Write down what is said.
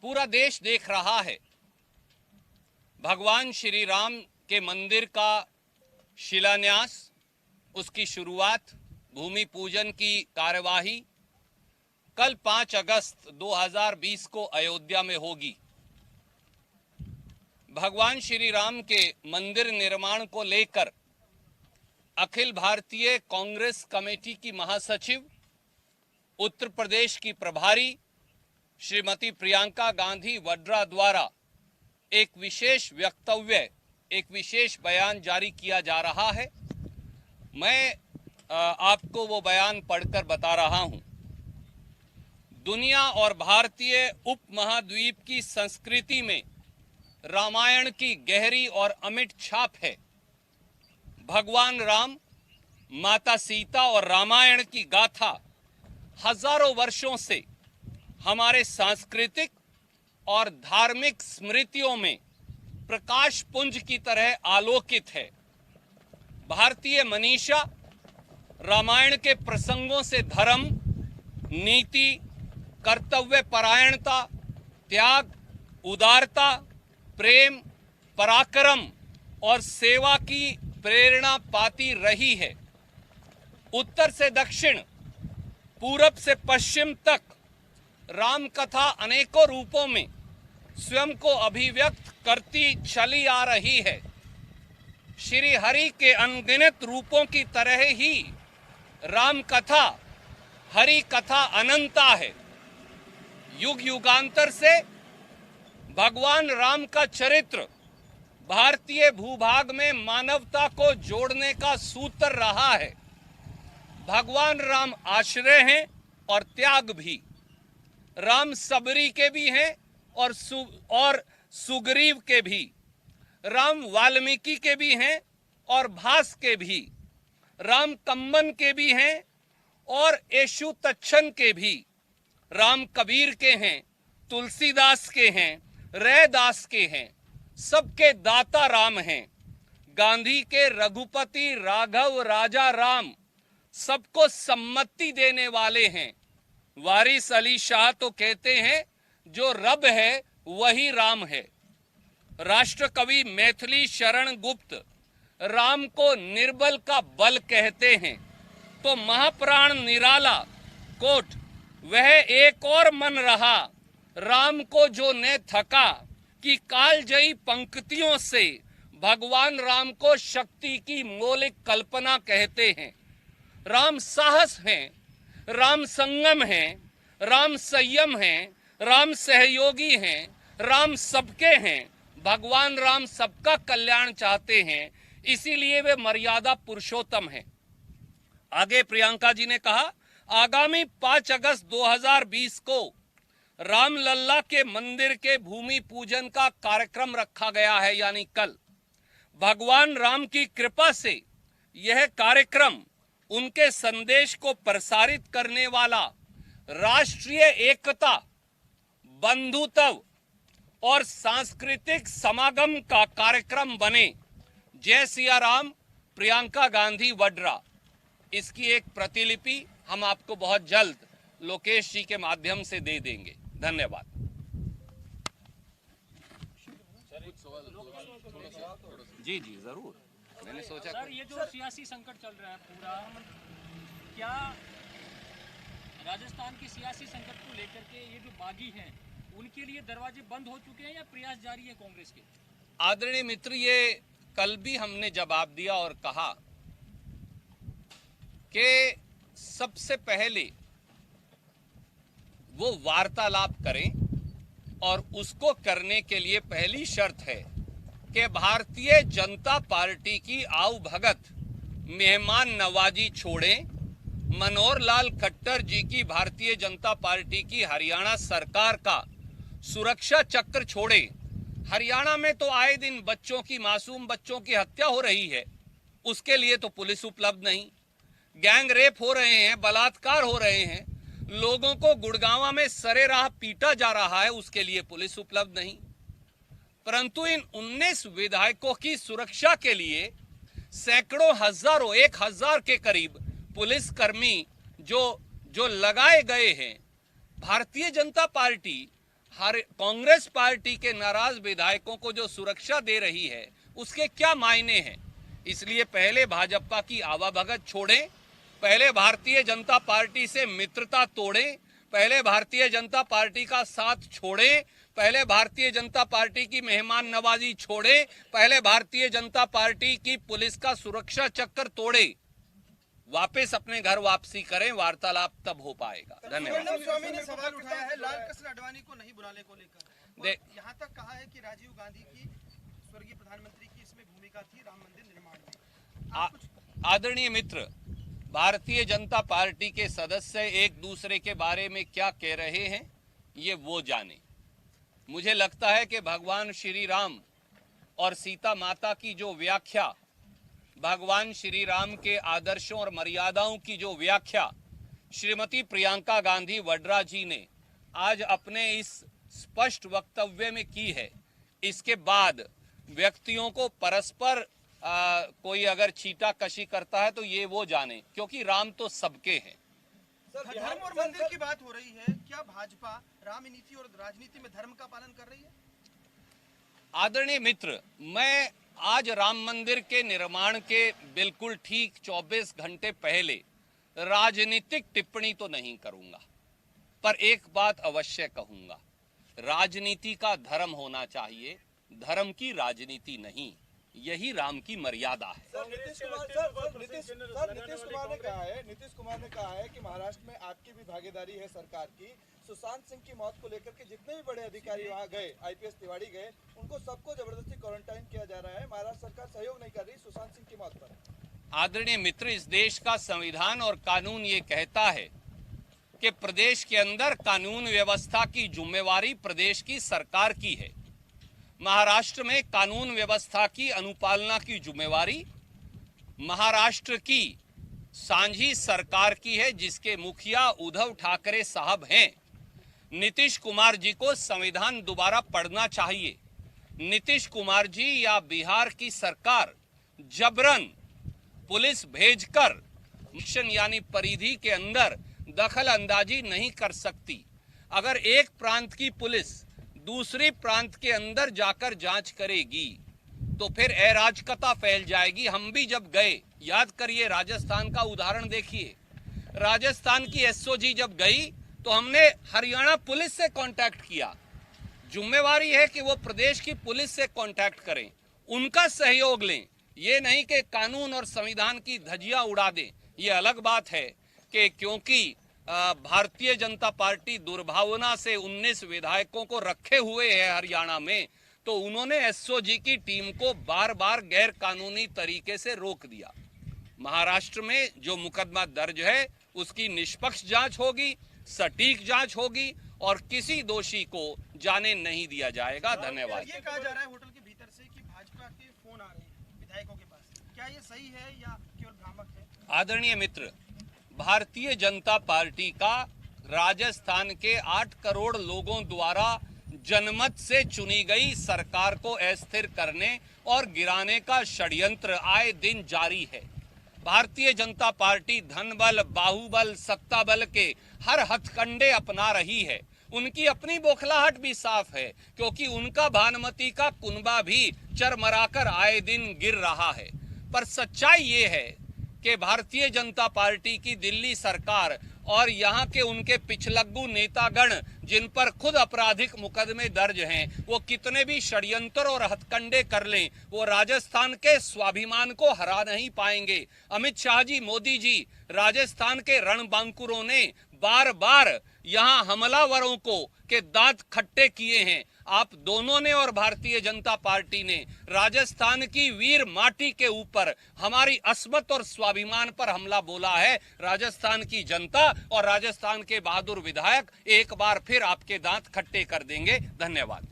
पूरा देश देख रहा है। भगवान श्री राम के मंदिर का शिलान्यास, उसकी शुरुआत, भूमि पूजन की कार्यवाही कल 5 अगस्त 2020 को अयोध्या में होगी। भगवान श्री राम के मंदिर निर्माण को लेकर अखिल भारतीय कांग्रेस कमेटी की महासचिव, उत्तर प्रदेश की प्रभारी श्रीमती प्रियंका गांधी वड्रा द्वारा एक विशेष वक्तव्य, एक विशेष बयान जारी किया जा रहा है। मैं आपको वो बयान पढ़कर बता रहा हूं। दुनिया और भारतीय उपमहाद्वीप की संस्कृति में रामायण की गहरी और अमिट छाप है। भगवान राम, माता सीता और रामायण की गाथा हजारों वर्षों से हमारे सांस्कृतिक और धार्मिक स्मृतियों में प्रकाश पुंज की तरह आलोकित है। भारतीय मनीषा रामायण के प्रसंगों से धर्म, नीति, कर्तव्य परायणता, त्याग, उदारता, प्रेम, पराक्रम और सेवा की प्रेरणा पाती रही है। उत्तर से दक्षिण, पूरब से पश्चिम तक राम कथा अनेकों रूपों में स्वयं को अभिव्यक्त करती चली आ रही है। श्री हरि के अनगिनत रूपों की तरह ही राम कथा, हरि कथा अनंता है। युग युगांतर से भगवान राम का चरित्र भारतीय भूभाग में मानवता को जोड़ने का सूत्र रहा है। भगवान राम आश्रय हैं और त्याग भी। राम सबरी के भी हैं और सुग्रीव के भी। राम वाल्मीकि के भी हैं और भास के भी। राम कम्मन के भी हैं और येशु तच्छन के भी। राम कबीर के हैं, तुलसीदास के हैं, रैदास के हैं। सबके दाता राम हैं। गांधी के रघुपति राघव राजा राम सबको सम्मति देने वाले हैं। वारिस अली शाह तो कहते हैं जो रब है वही राम है। राष्ट्र कवि मैथिली शरण गुप्त राम को निर्बल का बल कहते हैं। तो महाप्राण निराला कोट वह एक और मन रहा, राम को जो ने थका, कि कालजयी पंक्तियों से भगवान राम को शक्ति की मौलिक कल्पना कहते हैं। राम साहस हैं, राम संगम हैं, राम संयम हैं, राम सहयोगी हैं, राम सबके हैं। भगवान राम सबका कल्याण चाहते हैं, इसीलिए वे मर्यादा पुरुषोत्तम हैं। आगे प्रियंका जी ने कहा, आगामी 5 अगस्त 2020 को रामलल्ला के मंदिर के भूमि पूजन का कार्यक्रम रखा गया है, यानी कल। भगवान राम की कृपा से यह कार्यक्रम उनके संदेश को प्रसारित करने वाला राष्ट्रीय एकता, बंधुत्व और सांस्कृतिक समागम का कार्यक्रम बने। जय सिया राम, प्रियंका गांधी वड्रा। इसकी एक प्रतिलिपि हम आपको बहुत जल्द लोकेश जी के माध्यम से दे देंगे। धन्यवाद। जी जी जरूर। मैंने सोचा सर, ये जो सियासी संकट चल रहा है पूरा, क्या राजस्थान की सियासी संकट को लेकर के ये जो बागी हैं उनके लिए दरवाजे बंद हो चुके हैं या प्रयास जारी है कांग्रेस के? आदरणीय मित्र, ये कल भी हमने जवाब दिया और कहा कि सबसे पहले वो वार्तालाप करें और उसको करने के लिए पहली शर्त है कि भारतीय जनता पार्टी की आओ भगत, मेहमान नवाजी छोड़ें। मनोहर लाल खट्टर जी की भारतीय जनता पार्टी की हरियाणा सरकार का सुरक्षा चक्र छोड़ें। हरियाणा में तो आए दिन बच्चों की, मासूम बच्चों की हत्या हो रही है, उसके लिए तो पुलिस उपलब्ध नहीं। गैंग रेप हो रहे हैं, बलात्कार हो रहे हैं, लोगों को गुड़गांव में सरेराह पीटा जा रहा है, उसके लिए पुलिस उपलब्ध नहीं। परंतु इन 19 विधायकों की सुरक्षा के लिए सैकड़ों, हजारों, 1000 के करीब पुलिसकर्मी जो लगाए गए हैं। भारतीय जनता पार्टी हर कांग्रेस पार्टी के नाराज विधायकों को जो सुरक्षा दे रही है उसके क्या मायने हैं। इसलिए पहले भाजपा की आवाभगत छोड़ें, पहले भारतीय जनता पार्टी से मित्रता तोड़ें, पहले भारतीय जनता पार्टी का साथ छोड़ें, पहले भारतीय जनता पार्टी की मेहमान नवाजी छोड़ें, पहले भारतीय जनता पार्टी की पुलिस का सुरक्षा चक्कर तोड़े, वापस अपने घर वापसी करें, वार्तालाप तब हो पाएगा। धन्यवाद। स्वामी ने सवाल उठाया है लाल कृष्ण आडवाणी को नहीं बुलाने को लेकर, यहाँ तक कहा है कि राजीव गांधी की, स्वर्गीय प्रधानमंत्री की इसमें भूमिका थी राम मंदिर निर्माण में। आदरणीय मित्र, भारतीय जनता पार्टी के सदस्य एक दूसरे के बारे में क्या कह रहे हैं ये वो जाने। मुझे लगता है कि भगवान श्री राम और सीता माता की जो व्याख्या, भगवान श्री राम के आदर्शों और मर्यादाओं की जो व्याख्या श्रीमती प्रियंका गांधी वड्रा जी ने आज अपने इस स्पष्ट वक्तव्य में की है, इसके बाद व्यक्तियों को परस्पर कोई अगर छींटाकशी करता है तो ये वो जाने, क्योंकि राम तो सबके हैं। धर्म और मंदिर की बात हो रही है, क्या भाजपा राम नीति और राजनीति में धर्म का पालन कर रही है? आदरणीय मित्र, मैं आज राम मंदिर के निर्माण के बिल्कुल ठीक 24 घंटे पहले राजनीतिक टिप्पणी तो नहीं करूंगा, पर एक बात अवश्य कहूंगा, राजनीति का धर्म होना चाहिए, धर्म की राजनीति नहीं। यही राम की मर्यादा है। नीतीश कुमार ने कहा है कि महाराष्ट्र में आपकी भी भागीदारी है सरकार की। सुशांत सिंह की मौत को लेकर के जितने भी बड़े अधिकारी वहां गए, आईपीएस तिवारी गए, उनको सबको जबरदस्ती क्वारंटाइन किया जा रहा है। महाराष्ट्र सरकार सहयोग नहीं कर रही सुशांत सिंह की मौत पर। आदरणीय मित्र, इस देश का संविधान और कानून ये कहता है कि प्रदेश के अंदर कानून व्यवस्था की जिम्मेवारी प्रदेश की सरकार की है। महाराष्ट्र में कानून व्यवस्था की अनुपालना की जिम्मेवारी महाराष्ट्र की सांझी सरकार की है, जिसके मुखिया उद्धव ठाकरे साहब हैं। नीतीश कुमार जी को संविधान दोबारा पढ़ना चाहिए। नीतीश कुमार जी या बिहार की सरकार जबरन पुलिस भेजकर मिशन यानी परिधि के अंदर दखल अंदाजी नहीं कर सकती। अगर एक प्रांत की पुलिस दूसरे प्रांत के अंदर जाकर जांच करेगी तो फिर अराजकता फैल जाएगी। हम भी जब गए, याद करिए, राजस्थान का उदाहरण देखिए, राजस्थान की एसओजी जब गई तो हमने हरियाणा पुलिस से कांटेक्ट किया। जिम्मेवारी है कि वो प्रदेश की पुलिस से कांटेक्ट करें, उनका सहयोग लें, ये नहीं कि कानून और संविधान की धज्जियां उड़ा दें। ये अलग बात है कि क्योंकि भारतीय जनता पार्टी दुर्भावना से 19 विधायकों को रखे हुए है हरियाणा में, तो उन्होंने एसओजी की टीम को बार बार गैर कानूनी तरीके से रोक दिया। महाराष्ट्र में जो मुकदमा दर्ज है उसकी निष्पक्ष जांच होगी, सटीक जांच होगी और किसी दोषी को जाने नहीं दिया जाएगा। धन्यवाद। ये कहा जा रहा है होटल के भीतर से कि भाजपा के फोन आ रहे हैं विधायकों के पास, क्या ये सही है या केवल भ्रामक है? आदरणीय मित्र, भारतीय जनता पार्टी का राजस्थान के 8 करोड़ लोगों द्वारा जनमत से चुनी गई सरकार को अस्थिर करने और गिराने का षड्यंत्र आए दिन जारी है। भारतीय जनता पार्टी धन बल, बाहुबल, सत्ता बल के हर हथकंडे अपना रही है। उनकी अपनी बौखलाहट भी साफ है, क्योंकि उनका भानुमति का कुनबा भी चरमराकर आए दिन गिर रहा है। पर सच्चाई ये है कि भारतीय जनता पार्टी की दिल्ली सरकार और यहाँ के उनके पिछलग्गू नेतागण जिन पर खुद आपराधिक मुकदमे दर्ज हैं, वो कितने भी षड्यंत्र और हथकंडे कर लें, वो राजस्थान के स्वाभिमान को हरा नहीं पाएंगे। अमित शाह जी, मोदी जी, राजस्थान के रणबांकुरों ने बार बार यहाँ हमलावरों को के दांत खट्टे किए हैं। आप दोनों ने और भारतीय जनता पार्टी ने राजस्थान की वीर माटी के ऊपर हमारी अस्मत और स्वाभिमान पर हमला बोला है। राजस्थान की जनता और राजस्थान के बहादुर विधायक एक बार फिर आपके दांत खट्टे कर देंगे। धन्यवाद।